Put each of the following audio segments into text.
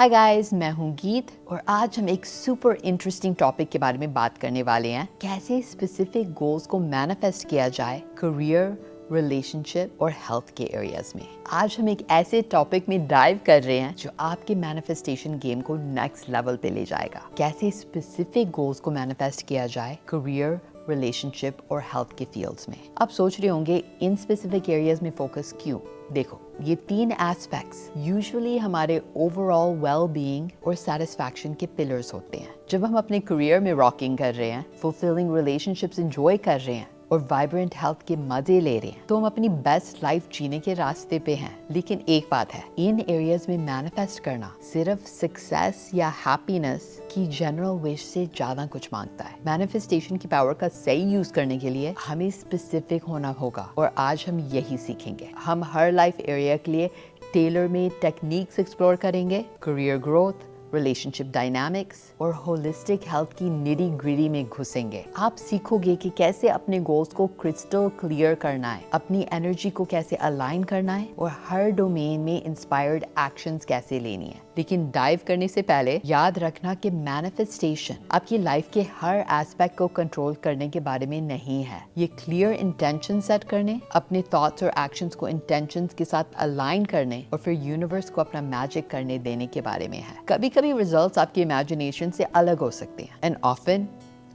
Hi guys, मैं हूँ गीत और आज हम एक सुपर इंटरेस्टिंग टॉपिक के बारे में बात करने वाले हैं। कैसे स्पेसिफिक गोल्स को मैनिफेस्ट किया जाए करियर, रिलेशनशिप और हेल्थ के एरियाज में। आज हम एक ऐसे टॉपिक में डाइव कर रहे हैं जो आपके मैनिफेस्टेशन गेम को नेक्स्ट लेवल पे ले जाएगा। कैसे स्पेसिफिक गोल्स को मैनिफेस्ट किया जाए करियर, रिलेशनशिप और हेल्थ के फील्ड्स में। आप सोच रहे होंगे इन स्पेसिफिक एरियाज में फोकस क्यों? देखो, ये तीन एस्पेक्ट्स यूजुअली हमारे ओवरऑल वेल बीइंग और सेटिस्फैक्शन के पिलर्स होते हैं। जब हम अपने करियर में रॉकिंग कर रहे हैं, फुलफिलिंग रिलेशनशिप्स एंजॉय कर रहे हैं और वाइब्रेंट हेल्थ के मजे ले रहे हैं, तो हम अपनी बेस्ट लाइफ जीने के रास्ते पे हैं। लेकिन एक बात है, इन एरियाज में मैनिफेस्ट करना सिर्फ सक्सेस या हैप्पीनेस की जनरल विश से ज्यादा कुछ मांगता है। मैनिफेस्टेशन की पावर का सही यूज करने के लिए हमें स्पेसिफिक होना होगा और आज हम यही सीखेंगे। हम हर लाइफ एरिया के लिए टेलर मेड टेक्निक्स एक्सप्लोर करेंगे, करियर ग्रोथ, रिलेशनशिप डायनामिक्स और होलिस्टिक हेल्थ की निडी ग्रिडी में घुसेंगे। आप सीखोगे कि कैसे अपने गोल्स को क्रिस्टल क्लियर करना है, अपनी एनर्जी को कैसे अलाइन करना है और हर डोमेन में इंस्पायर्ड एक्शंस कैसे लेनी है। लेकिन डाइव करने से पहले याद रखना कि मैनिफेस्टेशन आपकी लाइफ के हर एस्पेक्ट को कंट्रोल करने के बारे में नहीं है। ये क्लियर इंटेंशन सेट करने, अपने थॉट्स और एक्शंस को इंटेंशंस के साथ अलाइन करने और फिर यूनिवर्स को अपना मैजिक करने देने के बारे में है। कभी कभी रिजल्ट्स आपके इमेजिनेशन से अलग हो सकते हैं एंड ऑफन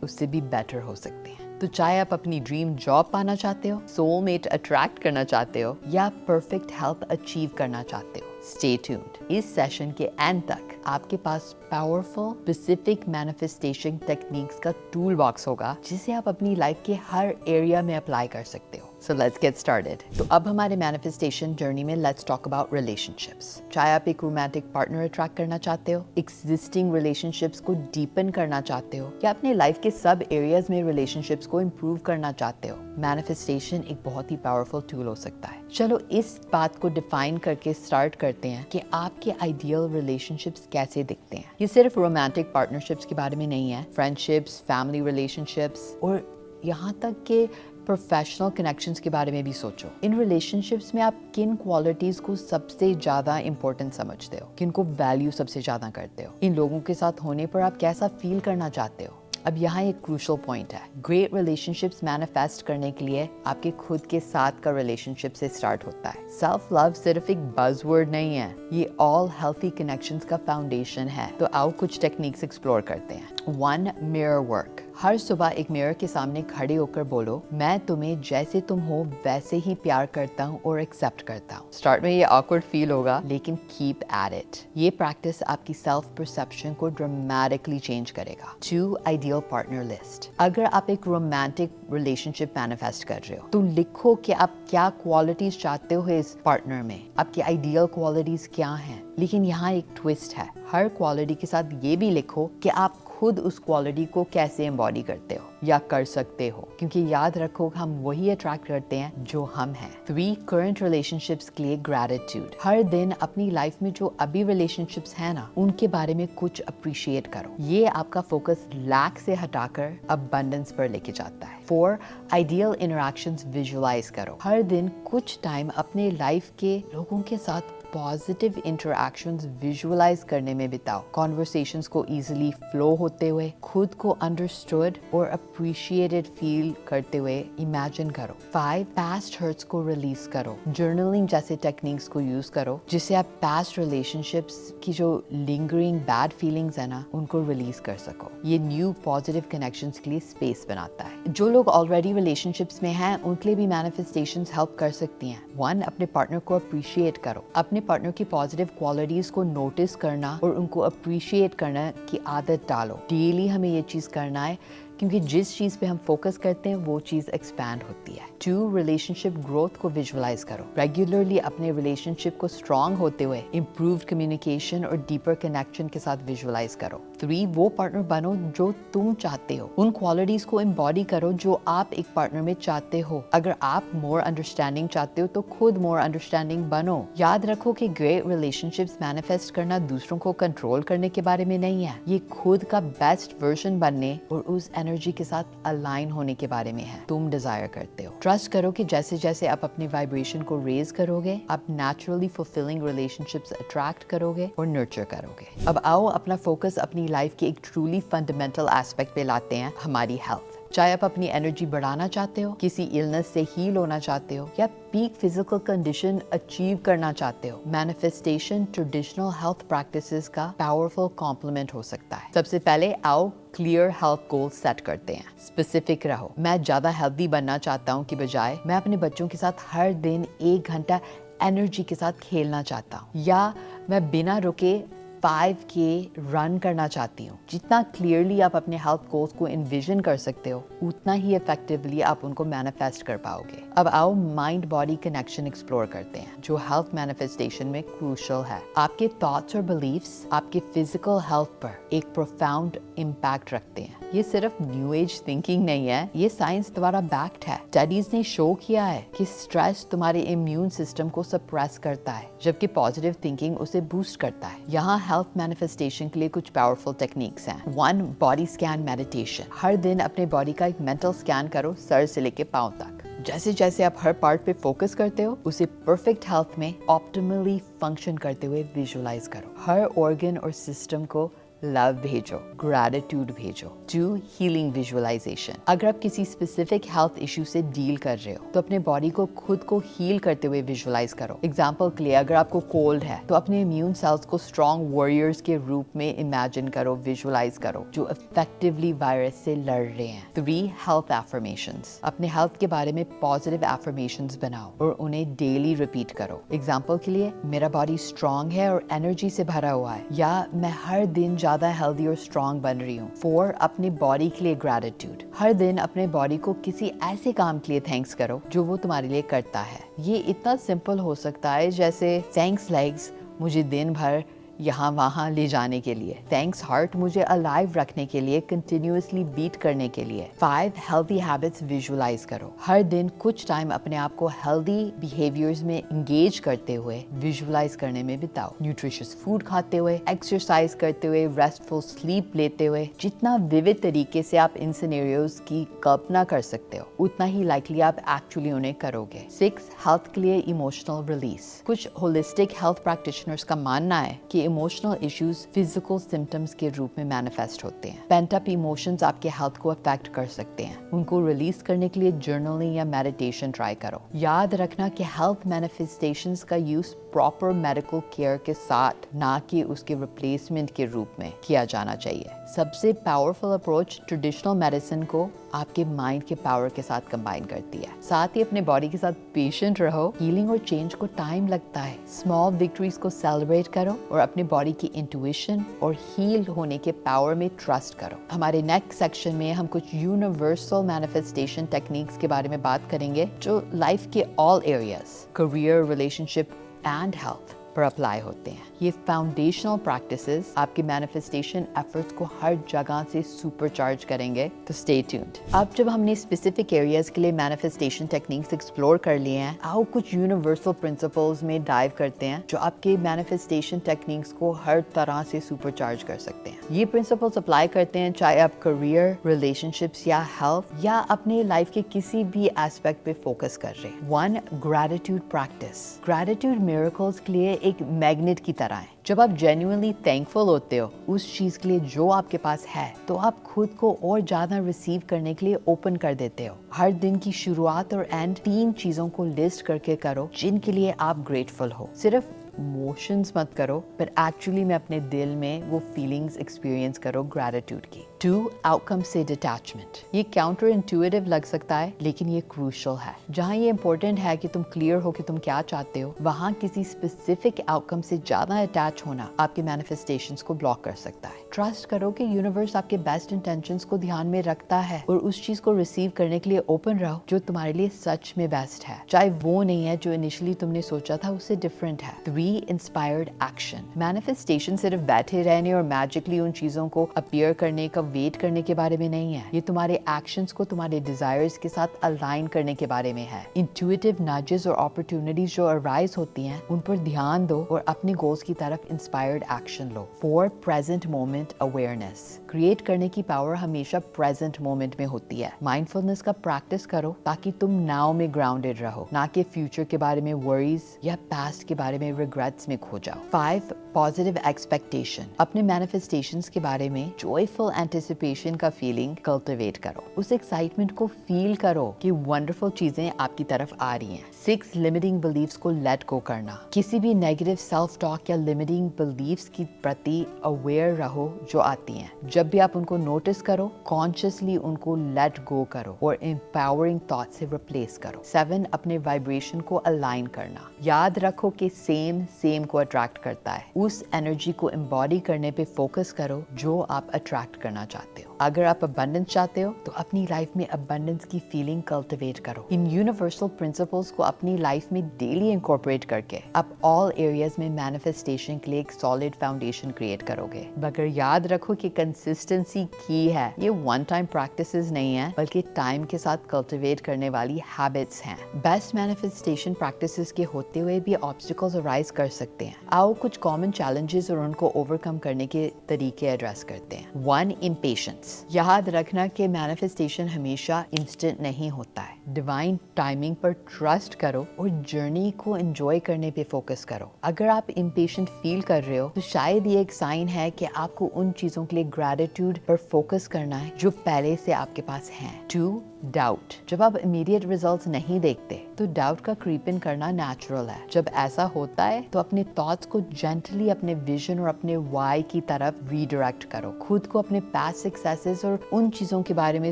उससे भी बेटर हो सकते हैं। तो चाहे आप अपनी ड्रीम जॉब पाना चाहते हो, सोलमेट अट्रैक्ट करना चाहते हो या परफेक्ट हेल्थ अचीव करना चाहते हो, स्टे ट्यून्ड। इस सेशन के एंड तक आपके पास पावरफुल स्पेसिफिक मैनिफेस्टेशन टेक्निक्स का टूल बॉक्स होगा जिसे आप अपनी लाइफ के हर एरिया में अप्लाई कर सकते हो। So let's get started. तो अब हमारे मैनिफेस्टेशन जर्नी में let's talk about relationships. चाहे आप एक रोमांटिक पार्टनर अट्रैक्ट करना चाहते हो, एग्जिस्टिंग रिलेशनशिप्स को डीपन करना चाहते हो या अपने लाइफ के सब एरियाज में रिलेशनशिप्स को इम्प्रूव करना चाहते हो, मैनिफेस्टेशन एक बहुत ही पावरफुल टूल हो सकता है। चलो इस बात को डिफाइन करके स्टार्ट करते हैं कि आपके आइडियल रिलेशनशिप्स कैसे दिखते हैं। ये सिर्फ रोमांटिक पार्टनरशिप्स के बारे में नहीं है, फ्रेंडशिप्स, फैमिली रिलेशनशिप्स और यहाँ तक के प्रोफेशनल कनेक्शंस के बारे में भी सोचो। इन रिलेशनशिप्स में आप किन क्वालिटीज को सबसे ज्यादा इंपॉर्टेंट समझते हो, किन को वैल्यू सबसे ज्यादा करते हो, इन लोगों के साथ होने पर आप कैसा फील करना चाहते हो। अब यहाँ एक क्रूशियल पॉइंट है, ग्रेट रिलेशनशिप्स मैनिफेस्ट करने के लिए आपके खुद के साथ का रिलेशनशिप से स्टार्ट होता है। सेल्फ लव सिर्फ एक बज़वर्ड नहीं है, ये ऑल हेल्थी कनेक्शंस का फाउंडेशन है। तो आओ कुछ टेक्निक्स एक्सप्लोर करते हैं। 1. Mirror work. हर सुबह एक मिरर के सामने खड़े होकर बोलो, मैं तुम्हें जैसे तुम हो वैसे ही प्यार करता हूँ और एक्सेप्ट करता हूँ। स्टार्ट में ये ऑकवर्ड फील होगा, लेकिन कीप एट इट। ये प्रैक्टिस आपकी सेल्फ परसेप्शन को ड्रामेटिकली चेंज करेगा। 2. Ideal partner list. अगर आप एक रोमांटिक रिलेशनशिप मैनिफेस्ट कर रहे हो तो लिखो कि आप क्या क्वालिटीज चाहते हो इस पार्टनर में, आपकी आइडियल क्वालिटीज क्या हैं। लेकिन यहाँ एक ट्विस्ट है, हर क्वालिटी के साथ ये भी लिखो कि आप खुद उस क्वालिटी को कैसे एम्बॉडी करते हो या कर सकते हो, क्योंकि याद रखो हम वही अट्रैक्ट करते हैं जो हम हैं। 3. करंट रिलेशनशिप्स के लिए ग्रैटिट्यूड। हर दिन अपनी लाइफ में जो अभी रिलेशनशिप्स हैं ना, उनके बारे में कुछ अप्रिशिएट करो। ये आपका फोकस लैक से हटाकर अबंडेंस पर लेके जाता है। 4. आइडियल इंटरैक्शंस विजुअलाइज करो। हर दिन कुछ टाइम अपने लाइफ के लोगों के साथ पॉजिटिव इंटरैक्शंस विजुअलाइज करने में बिताओ। कॉन्वर्सेशंस को इजीली फ्लो होते हुए, खुद को अंडरस्टूड और अप्रिशिएटेड फील करते हुए इमेजिन करो। 5. पास्ट हर्ट्स को रिलीज करो। जर्नलिंग जैसे टेक्निक्स को यूज करो जिससे आप पास्ट रिलेशनशिप्स की जो लिंगरिंग बैड फीलिंग्स है ना, उनको रिलीज कर सको। ये न्यू पॉजिटिव कनेक्शंस के लिए स्पेस बनाता है। जो लोग ऑलरेडी रिलेशनशिप्स में हैं उनके लिए भी मैनिफेस्टेशंस हेल्प कर सकती हैं। 1. अपने पार्टनर को अप्रिशिएट करो। अपने पार्टनर की पॉजिटिव क्वालिटीज को नोटिस करना और उनको अप्रिशिएट करना की आदत डालो। डेली हमें ये चीज करना है, क्योंकि जिस चीज पे हम फोकस करते हैं वो चीज एक्सपैंड होती है। 2. रिलेशनशिप ग्रोथ को विजुअलाइज करो। रेगुलरली अपने रिलेशनशिप को स्ट्रांग होते हुए इम्प्रूव्ड कम्युनिकेशन और डीपर कनेक्शन के साथ विजुअलाइज करो। 3. वो पार्टनर बनो जो तुम चाहते हो। उन क्वालिटीज को एम्बॉडी करो जो आप एक पार्टनर में चाहते हो। अगर आप मोर अंडरस्टैंडिंग चाहते हो तो खुद मोर अंडरस्टैंडिंग बनो। याद रखो कि ग्रेट रिलेशनशिप्स मैनिफेस्ट करना दूसरों को कंट्रोल करने के बारे में नहीं है, ये खुद का बेस्ट वर्जन बनने और उस एनर्जी के साथ अलाइन होने के बारे में है। तुम डिजायर करते हो। ट्रस्ट करो कि जैसे जैसे आप अपनी वाइब्रेशन को रेज करोगे, आप नेचुरली फुलफिलिंग रिलेशनशिप्स अट्रैक्ट करोगे और नर्चर करोगे। अब आओ अपना फोकस अपनी लाइफ के एक ट्रूली फंडामेंटल एस्पेक्ट पे लाते हैं, हमारी हेल्थ। चाहे आप अपनी एनर्जी बढ़ाना चाहते हो, किसी इलनेस से हील होना चाहते हो, या पीक फिजिकल कंडीशन अचीव करना चाहते हो, मैनिफेस्टेशन ट्रेडिशनल हेल्थ प्रैक्टिसेस का पावरफुल कॉम्प्लीमेंट हो सकता है। सबसे पहले आओ क्लियर हेल्थ गोल सेट करते हैं। स्पेसिफिक रहो। मैं ज्यादा हेल्दी बनना चाहता हूँ की बजाय मैं अपने बच्चों के साथ हर दिन 1 घंटा एनर्जी के साथ खेलना चाहता हूँ, या मैं बिना रुके 5K रन करना चाहती हूँ। जितना क्लियरली आप अपने हेल्थ गोल्स को इन्विजन कर सकते हो, उतना ही इफेक्टिवली आप उनको मैनिफेस्ट कर पाओगे। अब आओ माइंड बॉडी कनेक्शन एक्सप्लोर करते हैं, जो हेल्थ मैनिफेस्टेशन में क्रूशियल है। आपके थॉट्स और बिलीव्स आपके फिजिकल हेल्थ पर एक प्रोफाउंड इम्पैक्ट रखते हैं। ये सिर्फ न्यू एज थिंकिंग नहीं है, ये साइंस द्वारा बैक्ड है। स्टडीज ने शो किया है कि स्ट्रेस तुम्हारे इम्यून सिस्टम को सप्रेस करता है, जबकि पॉजिटिव थिंकिंग उसे बूस्ट करता है। यहाँ हेल्थ मैनिफेस्टेशन के लिए कुछ पावरफुल टेक्निक्स हैं। 1 बॉडी स्कैन मेडिटेशन। हर दिन अपने बॉडी का एक मेंटल स्कैन करो, सर से लेके पांव तक। जैसे जैसे आप हर पार्ट पे फोकस करते हो, उसे परफेक्ट हेल्थ में ऑप्टिमली फंक्शन करते हुए विजुअलाइज करो। हर ऑर्गन और सिस्टम को लव भेजो, ग्रैटिट्यूड भेजो। 2 हीलिंग विजुअलाइजेशन। अगर आप किसी स्पेसिफिक हेल्थ इश्यू से डील कर रहे हो, तो अपने बॉडी को खुद को हील करते हुए विजुअलाइज करो। एग्जाम्पल के लिए, अगर आपको कोल्ड है तो अपने इम्यून सेल्स को स्ट्रॉन्ग वॉरियर्स के रूप में इमेजिन करो, विजुअलाइज करो, जो इफेक्टिवली वायरस से लड़ रहे हैं। 3 हेल्थ एफर्मेशंस। अपने हेल्थ के बारे में पॉजिटिव एफर्मेशंस बनाओ और उन्हें डेली रिपीट करो। एग्जाम्पल के लिए, मेरा बॉडी स्ट्रॉन्ग है और एनर्जी से भरा हुआ है, या मैं हर दिन ज्यादा हेल्दी और स्ट्रॉन्ग बन रही हूँ। 4 अपनी बॉडी के लिए ग्रैटिट्यूड। हर दिन अपने बॉडी को किसी ऐसे काम के लिए थैंक्स करो जो वो तुम्हारे लिए करता है। ये इतना सिंपल हो सकता है जैसे थैंक्स लेग्स, मुझे दिन भर यहाँ वहाँ ले जाने के लिए। थैंक्स हार्ट, मुझे अलाइव रखने के लिए, कंटिन्यूअसली बीट करने के लिए। 5 हेल्थी हैबिट्स विजुअलाइज करो। हर दिन कुछ टाइम अपने आप को हेल्दी बिहेवियर्स में इंगेज करते हुए विजुअलाइज करने में बिताओ। न्यूट्रिशियस फूड खाते हुए, एक्सरसाइज करते हुए, रेस्टफुल स्लीप लेते हुए। जितना विविध तरीके से आप इन सिनेरियोज की कल्पना कर सकते हो, उतना ही लाइकली आप एक्चुअली उन्हें करोगे। 6 हेल्थ के लिए इमोशनल रिलीज। कुछ होलिस्टिक हेल्थ प्रैक्टिशनर्स का मानना है कि इमोशनल इश्यूज फिजिकल सिम्टम्स के रूप में मैनिफेस्ट होते हैं। पेंट अप इमोशंस आपके हेल्थ को अफेक्ट कर सकते हैं। उनको रिलीज करने के लिए जर्नलिंग या मेडिटेशन ट्राई करो। याद रखना कि हेल्थ मैनिफेस्टेशंस का यूज प्रॉपर मेडिकल केयर के साथ, ना कि उसके रिप्लेसमेंट के रूप में किया जाना चाहिए। सबसे पावरफुल अप्रोच ट्रेडिशनल मेडिसिन को आपके माइंड के पावर के साथ कंबाइन करती है। साथ ही अपने बॉडी के साथ पेशेंट रहो। हीलिंग और चेंज को टाइम लगता है। स्मॉल विक्ट्रीज को सेलिब्रेट करो और अपने बॉडी की इंट्यूशन और हील होने के पावर में ट्रस्ट करो। हमारे नेक्स्ट सेक्शन में हम कुछ यूनिवर्सल मैनिफेस्टेशन टेक्निक्स के बारे में बात करेंगे, जो लाइफ के all areas, career, relationship and health पर अप्लाई होते हैं। ये फाउंडेशनल प्रैक्टिसेस आपके मैनिफेस्टेशन एफर्ट्स को हर जगह से सुपरचार्ज करेंगे, तो स्टे ट्यून्ड। अब जब हमने स्पेसिफिक एरियाज के लिए मैनिफेस्टेशन टेक्निक्स एक्सप्लोर कर लिए हैं, आओ कुछ यूनिवर्सल प्रिंसिपल्स में डाइव करते हैं जो आपके मैनिफेस्टेशन टेक्निक्स को हर तरह से सुपरचार्ज कर सकते हैं। ये प्रिंसिपल्स अप्लाई करते हैं चाहे आप करियर, रिलेशनशिप्स या हेल्थ या अपने लाइफ के किसी भी एस्पेक्ट पे फोकस कर रहे हैं। 1 ग्रैटिट्यूड प्रैक्टिस। ग्रैटिट्यूड मिरेकल्स के लिए एक मैग्नेट की तरह है। जब आप जेन्युइनली थैंकफुल होते हो उस चीज के लिए जो आपके पास है, तो आप खुद को और ज्यादा रिसीव करने के लिए ओपन कर देते हो। हर दिन की शुरुआत और एंड 3 चीजों को लिस्ट करके करो जिनके लिए आप ग्रेटफुल हो। सिर्फ मोशंस मत करो, पर एक्चुअली में अपने दिल में वो फीलिंग्स एक्सपीरियंस करो ग्रैटिट्यूड की। 2 आउटकम से डिटैचमेंट। ये काउंटर इंट्यूटिव लग सकता है, लेकिन ये क्रूशियल है। जहाँ ये इंपॉर्टेंट है कि तुम क्लियर हो कि तुम क्या चाहते हो, वहाँ किसी स्पेसिफिक आउटकम से ज्यादा अटैच होना आपके मैनिफेस्टेशंस को ब्लॉक कर सकता है। ट्रस्ट करो कि यूनिवर्स आपके बेस्ट इंटेंशंस को ध्यान में रखता है और उस चीज को रिसीव करने के लिए ओपन रहो जो तुम्हारे लिए सच में बेस्ट है, चाहे वो नहीं है जो इनिशियली तुमने सोचा था, उससे डिफरेंट है। 3 इंस्पायर्ड एक्शन। मैनिफेस्टेशन सिर्फ बैठे रहने और मैजिकली उन चीजों को अपीयर करने का वेट करने के बारे में नहीं है। ये तुम्हारे एक्शंस को तुम्हारे डिजायर्स के साथ अलाइन करने के बारे में है। इंट्यूटिव नजेस और अपॉर्चुनिटीज जो अराइज होती हैं, उन पर ध्यान दो और अपने गोल्स की तरफ इंस्पायर्ड एक्शन लो। 4 प्रेजेंट मोमेंट अवेयरनेस। क्रिएट करने की पावर हमेशा प्रेजेंट मोमेंट में होती है। माइंडफुलनेस का प्रैक्टिस करो ताकि तुम नाउ में ग्राउंडेड रहो, ना कि फ्यूचर के बारे में वरीज या पास्ट के बारे में रिग्रेट्स में खो जाओ। 5 पॉजिटिव एक्सपेक्टेशन। अपने मैनिफेस्टेशंस के बारे में जॉयफुल एंटिसिपेशन का फीलिंग कल्टिवेट करो। उस एक्साइटमेंट को फील करो कि वंडरफुल चीजें आपकी तरफ आ रही हैं। 6 लिमिटिंग बिलीव्स को लेट गो करना। किसी भी नेगेटिव सेल्फ टॉक या लिमिटिंग बिलीव्स की प्रति अवेयर रहो जो आती हैं। जब भी आप उनको नोटिस करो, कॉन्शियसली उनको लेट गो करो और एम्पावरिंग थॉट से रिप्लेस करो। 7 अपने वाइब्रेशन को अलाइन करना। याद रखो कि सेम को अट्रैक्ट करता है। उस एनर्जी को एम्बॉडी करने पे फोकस करो जो आप अट्रैक्ट करना चाहते हो। अगर आप अबंडेंस चाहते हो तो अपनी लाइफ में अबंडेंस की फीलिंग कल्टिवेट करो। इन यूनिवर्सल प्रिंसिपल्स को अपनी लाइफ में डेली इंकॉर्पोरेट करके आप ऑल एरियाज में मैनिफेस्टेशन के लिए एक सॉलिड फाउंडेशन क्रिएट करोगे। मगर याद रखो कि कंसिस्टेंसी की है। ये वन टाइम प्रैक्टिसेस नहीं है, बल्कि टाइम के साथ कल्टिवेट करने वाली हैबिट्स हैं। बेस्ट मैनिफेस्टेशन प्रैक्टिसेस के होते हुए भी ऑब्स्टिकल्स अराइज कर सकते हैं। आओ कुछ कॉमन चैलेंजेस और उनको ओवरकम करने के तरीके एड्रेस करते हैं। 1 इम्पेशेंस। याद रखना कि मैनिफेस्टेशन हमेशा इंस्टेंट नहीं होता है। डिवाइन टाइमिंग पर ट्रस्ट करो और जर्नी को एंजॉय करने पे फोकस करो। अगर आप इम्पेशेंट फील कर रहे हो तो शायद ये एक साइन है कि आपको उन चीजों के लिए ग्रेटिट्यूड पर फोकस करना है जो पहले से आपके पास हैं। 2 डाउट। जब आप इमीडिएट रिजल्ट्स नहीं देखते तो डाउट का क्रीप इन करना नेचुरल है। जब ऐसा होता है तो अपने थॉट्स को जेंटली अपने विजन और अपने वाई की तरफ रीडायरेक्ट करो। खुद को अपने पास्ट सक्सेसेस और उन चीजों के बारे में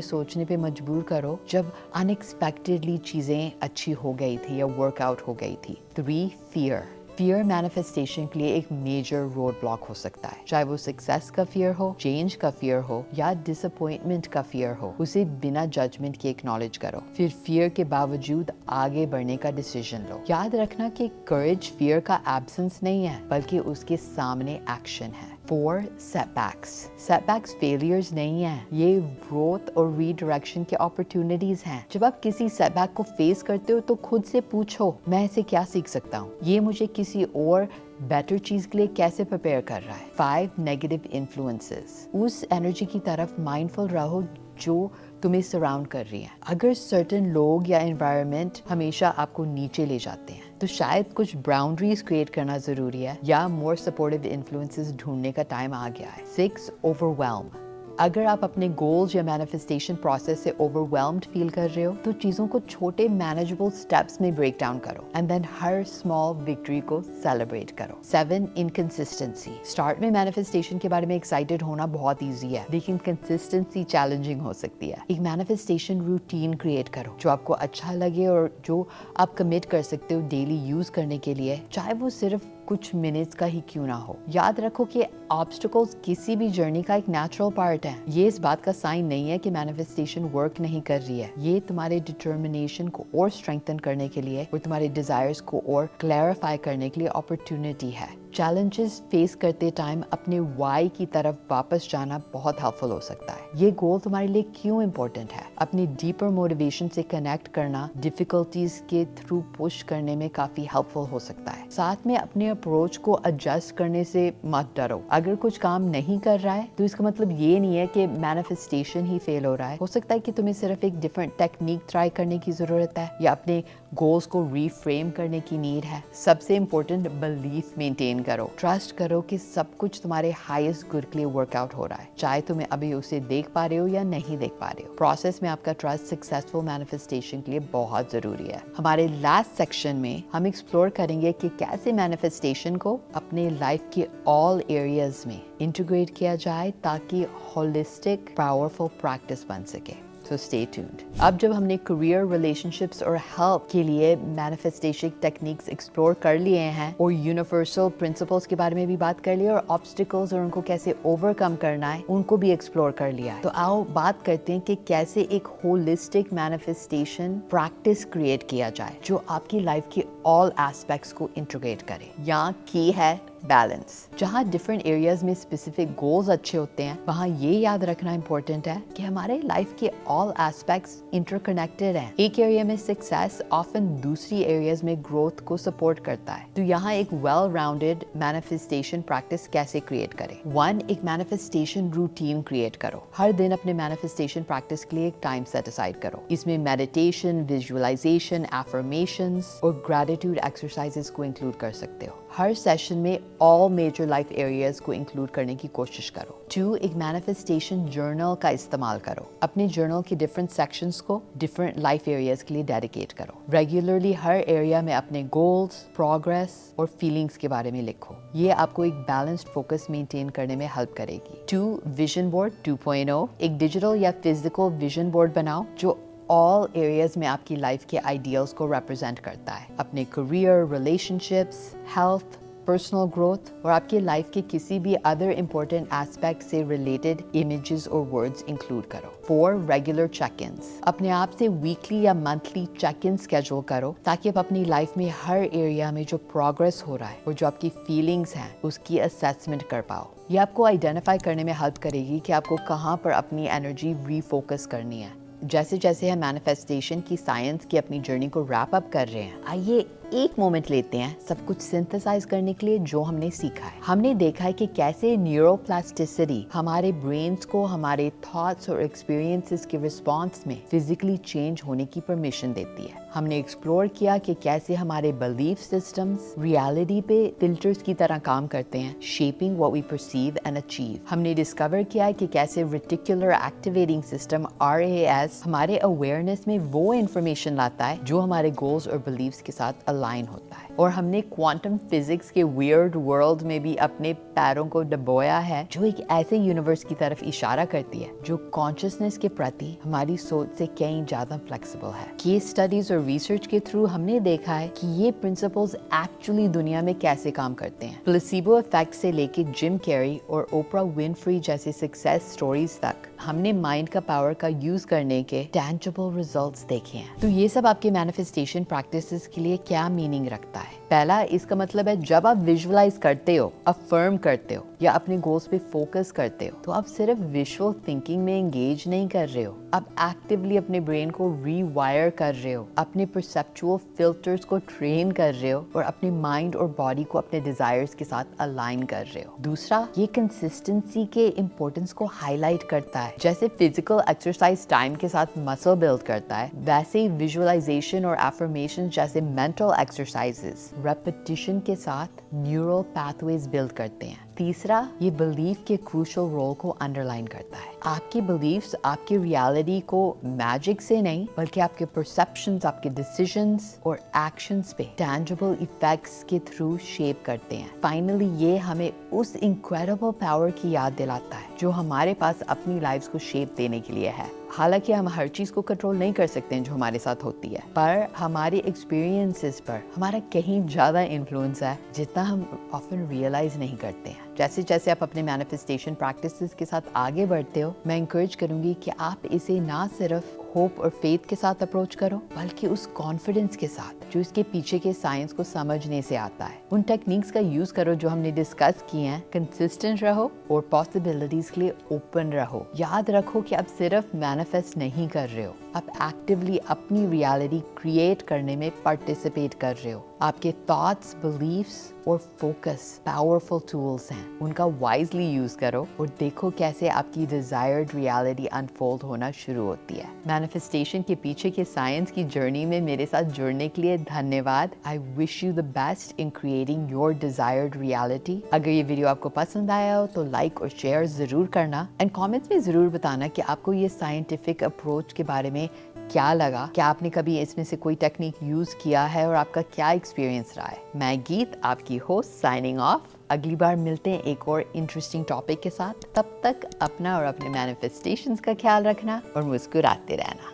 सोचने पे मजबूर करो जब अनएक्सपेक्टेडली चीजें अच्छी हो गई थी या वर्कआउट हो गई थी। 3 फियर मैनिफेस्टेशन के लिए एक मेजर रोड ब्लॉक हो सकता है। चाहे वो सक्सेस का फियर हो, चेंज का फियर हो या डिसअपॉइंटमेंट का फियर हो, उसे बिना जजमेंट के एक्नॉलेज करो। फिर फियर के बावजूद आगे बढ़ने का डिसीजन लो। याद रखना कि करेज फियर का एब्सेंस नहीं है, बल्कि उसके सामने एक्शन है। 4 सेटबैक्स फेलियर्स नहीं है, ये ग्रोथ और रीडायरेक्शन के अपॉर्चुनिटीज हैं। जब आप किसी सेटबैक को फेस करते हो तो खुद से पूछो, मैं इसे क्या सीख सकता हूँ? ये मुझे किसी और बेटर चीज के लिए कैसे प्रिपेयर कर रहा है? 5 नेगेटिव इन्फ्लुएंसेस। उस एनर्जी की तरफ माइंडफुल रहो जो तुम्हें सराउंड कर रही है। अगर सर्टेन लोग या एनवायरनमेंट हमेशा आपको नीचे ले जाते हैं तो शायद कुछ बाउंड्रीज क्रिएट करना जरूरी है या मोर सपोर्टिव इन्फ्लुएंसेस ढूंढने का टाइम आ गया है। 6 ओवरवेल्म। अगर आप अपने गोल्स या मैनिफेस्टेशन प्रोसेस से ओवरवेल्म्ड फील कर रहे हो तो चीजों को छोटे मैनेजेबल स्टेप्स में ब्रेक डाउन करो एंड देन हर स्मॉल विक्ट्री को सेलिब्रेट करो। 7 इनकंसिस्टेंसी। स्टार्ट में मैनिफेस्टेशन के बारे में एक्साइटेड होना बहुत इजी है, लेकिन कंसिस्टेंसी चैलेंजिंग हो सकती है। एक मैनिफेस्टेशन रूटीन क्रिएट करो जो आपको अच्छा लगे और जो आप कमिट कर सकते हो डेली यूज करने के लिए, चाहे वो सिर्फ कुछ मिनट्स का ही क्यों ना हो। याद रखो कि ऑब्स्टिकल्स किसी भी जर्नी का एक नेचुरल पार्ट है। ये इस बात का साइन नहीं है कि मैनिफेस्टेशन वर्क नहीं कर रही है। ये तुम्हारे डिटर्मिनेशन को और स्ट्रेंथन करने के लिए और तुम्हारे डिजायर्स को और क्लैरिफाई करने के लिए अपॉर्चुनिटी है। चैलेंजेस फेस करते टाइम अपने वाई की तरफ वापस जाना बहुत हेल्पफुल हो सकता है। ये गोल तुम्हारे लिए क्यों इम्पोर्टेंट है? अपनी डीपर मोटिवेशन से कनेक्ट करना डिफिकल्टीज के थ्रू पुश करने में काफी हेल्पफुल हो सकता है। साथ में अपने अप्रोच को एडजस्ट करने से मत डरो। अगर कुछ काम नहीं कर रहा है तो इसका मतलब ये नहीं है कि मैनिफेस्टेशन ही फेल हो रहा है। हो सकता है कि तुम्हें सिर्फ एक डिफरेंट टेक्निक ट्राई करने की जरूरत है या अपने गोल्स को रीफ्रेम करने की नीड है। सबसे इम्पोर्टेंट बिलीफ मेंटेन करो। ट्रस्ट करो कि सब कुछ तुम्हारे हाईएस्ट गुड के लिए वर्कआउट हो रहा है, चाहे तुम्हें अभी उसे देख पा रहे हो या नहीं देख पा रहे हो। प्रोसेस में आपका ट्रस्ट सक्सेसफुल मैनिफेस्टेशन के लिए बहुत जरूरी है। हमारे लास्ट सेक्शन में हम एक्सप्लोर करेंगे कि कैसे मैनिफेस्टेशन को अपने लाइफ के ऑल एरियाज में इंटीग्रेट किया जाए ताकि होलिस्टिक पावरफुल प्रैक्टिस बन सके। So stay tuned. अब जब हमने करियर, रिलेशनशिप्स और हेल्थ के लिए मैनिफेस्टेशन टेक्निक्स एक्सप्लोर कर लिए हैं और यूनिवर्सल प्रिंसिपल्स के बारे में भी बात कर लिया और ऑब्स्टिकल्स और उनको कैसे ओवरकम करना है उनको भी एक्सप्लोर कर लिया है, तो आओ बात करते हैं कि कैसे एक होलिस्टिक मैनिफेस्टेशन प्रैक्टिस क्रिएट किया जाए जो आपकी लाइफ के ऑल एस्पेक्ट्स को इंटीग्रेट करे। यहाँ की है बैलेंस। जहाँ डिफरेंट एरियाज में स्पेसिफिक गोल्स अच्छे होते हैं, वहाँ ये याद रखना इंपॉर्टेंट है कि हमारे लाइफ के ऑल एस्पेक्ट्स इंटरकनेक्टेड हैं। एक एरिया में सक्सेस ऑफन दूसरी एरियाज में ग्रोथ को सपोर्ट करता है। तो यहाँ एक वेल राउंडेड मैनिफेस्टेशन प्रैक्टिस कैसे क्रिएट करें। 1, एक मैनिफेस्टेशन रूटीन क्रिएट करो। हर दिन अपने मैनिफेस्टेशन प्रैक्टिस के लिए एक टाइम सेट असाइड करो। इसमें मेडिटेशन, विजुअलाइजेशन, एफर्मेशंस और ग्रेटिट्यूड एक्सरसाइजेस को इंक्लूड कर सकते हो। हर सेशन में ऑल मेजर लाइफ एरियाज को इंक्लूड करने की कोशिश करो। 2, एक मैनिफेस्टेशन जर्नल का इस्तेमाल करो। अपने जर्नल के डिफरेंट सेक्शंस को डिफरेंट लाइफ एरियाज के लिए डेडिकेट करो। रेगुलरली हर एरिया में अपने गोल्स, प्रोग्रेस और फीलिंग्स के बारे में लिखो। ये आपको एक बैलेंस्ड फोकस मेंटेन करने में हेल्प करेगी। 2, विजन बोर्ड 2.0, एक डिजिटल या फिजिकल विजन बोर्ड बनाओ जो ऑल एरियाज में आपकी लाइफ के आइडियल्स को रिप्रेजेंट करता है। अपने career, relationships, health, personal growth और आपके लाइफ के किसी भी अदर इम्पोर्टेंट एस्पेक्ट से रिलेटेड इमेजेस और वर्ड्स इंक्लूड करो। 4, रेगुलर चेक-इन्स, अपने आप से वीकली या मंथली चेक-इन स्केड्यूल करो ताकि आप अपनी लाइफ में हर एरिया में जो प्रोग्रेस हो रहा है और जो आपकी फीलिंग्स हैं उसकी असेसमेंट कर पाओ। ये आपको आइडेंटिफाई करने में हेल्प करेगी कि आपको कहाँ पर अपनी एनर्जी रीफोकस करनी है। जैसे जैसे हम मैनिफेस्टेशन की साइंस की अपनी जर्नी को रैप अप कर रहे हैं, आइए एक मोमेंट लेते हैं सब कुछ सिंथेसाइज करने के लिए जो हमने सीखा है। हमने देखा है कि कैसे न्यूरोप्लास्टिसिटी हमारे ब्रेन्स को हमारे थॉट्स और एक्सपीरियंसेस के रिस्पॉन्स में फिजिकली चेंज होने की परमिशन देती है। हमने एक्सप्लोर किया कि कैसे हमारे बिलीफ सिस्टम्स रियलिटी पे फिल्टर्स की तरह काम करते हैं, shaping what we perceive and achieve. हमने डिस्कवर किया कि कैसे रेटिकुलर एक्टिवेटिंग सिस्टम RAS हमारे अवेयरनेस में वो इंफॉर्मेशन लाता है जो हमारे गोल्स और बिलीव्स के साथ अलाइन होता है। और हमने क्वांटम फिजिक्स के वियर्ड वर्ल्ड में भी अपने पैरों को डबोया है जो एक ऐसे यूनिवर्स की तरफ इशारा करती है जो कॉन्शियसनेस के प्रति हमारी सोच से कहीं ज्यादा फ्लेक्सिबल है। केस स्टडीज और रिसर्च के थ्रू हमने देखा है कि ये प्रिंसिपल्स एक्चुअली दुनिया में कैसे काम करते हैं। प्लेसिबो इफेक्ट से लेके जिम कैरी और ओपरा विनफ्री जैसे सक्सेस स्टोरीज तक हमने माइंड का पावर का यूज करने के टैंजिबल रिजल्ट्स देखे हैं। तो ये सब आपके मैनिफेस्टेशन प्रैक्टिसेस के लिए क्या मीनिंग रखता है? पहला, इसका मतलब है जब आप विजुअलाइज करते हो, अफर्म करते हो या अपने गोल्स पे फोकस करते हो तो आप सिर्फ विजुअल थिंकिंग में एंगेज नहीं कर रहे हो, आप एक्टिवली अपने ब्रेन को रीवायर कर रहे हो, अपने परसेप्चुअल फिल्टर्स को ट्रेन कर रहे हो और अपने माइंड और बॉडी को अपने डिजायर्स के साथ अलाइन कर रहे हो। दूसरा, ये कंसिस्टेंसी के इम्पोर्टेंस को हाईलाइट करता है। जैसे फिजिकल एक्सरसाइज टाइम के साथ मसल बिल्ड करता है, वैसे ही विजुअलाइजेशन और एफर्मेशन जैसे मेंटल एक्सरसाइजेस रेपिटेशन के साथ न्यूरल पाथवेज बिल्ड करते हैं। तीसरा, ये बिलीफ के क्रूशियल रोल को अंडरलाइन करता है। आपके बिलीफ्स आपकी रियलिटी को मैजिक से नहीं बल्कि आपके परसेप्शंस, आपके डिसीजंस और एक्शंस पे टैंजिबल इफेक्ट्स के थ्रू शेप करते हैं। फाइनली, ये हमें उस इनक्रेडिबल पावर की याद दिलाता है जो हमारे पास अपनी लाइफ्स को शेप देने के लिए है। हालांकि हम हर चीज को कंट्रोल नहीं कर सकते हैं जो हमारे साथ होती है, पर हमारे एक्सपीरियंसेस पर हमारा कहीं ज्यादा इन्फ्लुएंस है जितना हम ऑफन रियलाइज नहीं करते हैं। जैसे जैसे आप अपने मैनिफेस्टेशन प्रैक्टिसेस के साथ आगे बढ़ते हो, मैं इंकरेज करूंगी कि आप इसे ना सिर्फ होप और फेथ के साथ अप्रोच करो बल्कि उस कॉन्फिडेंस के साथ जो इसके पीछे के साइंस को समझने से आता है। उन टेक्निक्स का यूज करो जो हमने डिस्कस किए हैं। कंसिस्टेंट रहो और पॉसिबिलिटीज के लिए ओपन रहो। याद रखो कि आप सिर्फ मैनिफेस्ट नहीं कर रहे हो, आप एक्टिवली अपनी रियलिटी क्रिएट करने में पार्टिसिपेट कर रहे हो। आपके थॉट्स, बिलीफ्स और फोकस पावरफुल टूल्स हैं, उनका वाइजली यूज करो और देखो कैसे आपकी डिजायर्ड रियलिटी अनफोल्ड होना शुरू होती है। मैनिफेस्टेशन के पीछे के साइंस की जर्नी में मेरे साथ जुड़ने के लिए धन्यवाद। I wish you the best in creating your desired reality. अगर ये वीडियो आपको पसंद आया हो तो लाइक और शेयर जरूर करना एंड कमेंट्स में जरूर बताना कि आपको ये साइंटिफिक अप्रोच के बारे में क्या लगा, क्या आपने कभी इसमें से कोई टेक्निक यूज किया है और आपका क्या एक्सपीरियंस रहा है। मैं गीत, आपकी होस्ट, साइनिंग ऑफ। अगली बार मिलते हैं एक और इंटरेस्टिंग टॉपिक के साथ। तब तक अपना और अपने मैनिफेस्टेशंस का ख्याल रखना और मुस्कुराते रहना।